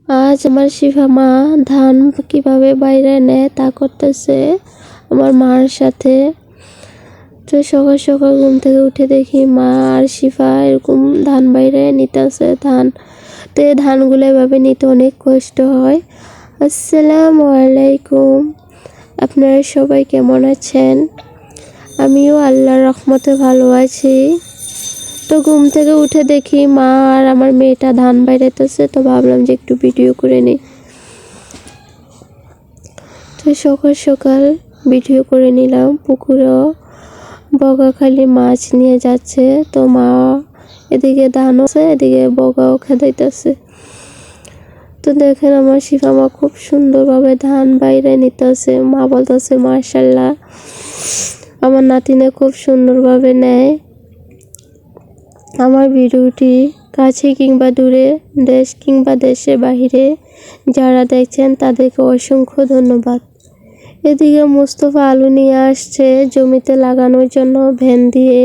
আজ আমার শিফা মা ধান কিভাবে বাইরে নেয় তা করতেছে আমার মার সাথে। তো সকাল সকাল ঘুম থেকে উঠে দেখি মা আর শিফা এরকম ধান বাইরে নিতেছে। তো এই ধানগুলো এভাবে নিতে অনেক কষ্ট হয়। আসসালামু আলাইকুম, আপনারা সবাই কেমন আছেন? আমিও আল্লাহর রহমতে ভালো আছি। তো ঘুম থেকে উঠে দেখি মা আর আমার মেয়েটা ধান বাইরেতেছে, তো ভাবলাম যে একটু ভিডিও করে নিই। তো সকাল সকাল ভিডিও করে নিলাম। পুকুরেও বগাখালি মাছ নিয়ে যাচ্ছে, তো মা এদিকে ধান আছে, এদিকে বগাও খেদাইতেছে। তো দেখেন আমার শিফা মা খুব সুন্দরভাবে ধান বাইরে নিতেছে। মা বলতেছে মাশাআল্লাহ, আমার নাতিনে খুব সুন্দরভাবে নেয়। আমার ভিডিওটি কাছে কিংবা দূরে, দেশ কিংবা দেশের বাহিরে যারা দেখছেন তাদেরকে অসংখ্য ধন্যবাদ। এদিকে মুস্তফা আলু নিয়ে আসছে জমিতে লাগানোর জন্য ভ্যান দিয়ে।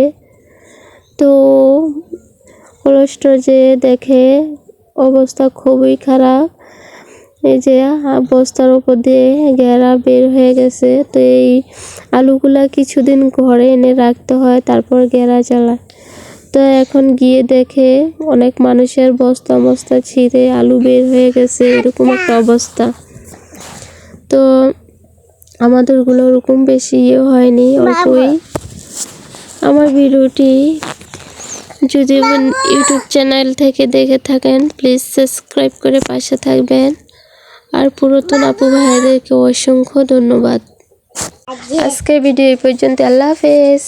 তো কলস্টর যে দেখে অবস্থা খুবই খারাপ। এই যে বস্তার উপর দিয়ে ঘেরা বের হয়ে গেছে। তো এই আলুগুলা কিছুদিন ঘরে এনে রাখতে হয়, তারপর ঘেরা জ্বালায়। তো এখন গিয়ে দেখে অনেক মানুষের বস্তা বস্তা ছিঁড়ে আলু বের হয়ে গেছে, এরকম একটা অবস্থা। তো আমাদেরগুলো ওরকম বেশি হয়নি, অল্পই। আমার ভিডিওটি যদি ইউটিউব চ্যানেল থেকে দেখে থাকেন প্লিজ সাবস্ক্রাইব করে পাশে থাকবেন। আর পুরাতন আপু ভাইদেরকে অসংখ্য ধন্যবাদ। আজকের ভিডিও এই পর্যন্ত। আল্লাহ হাফেজ।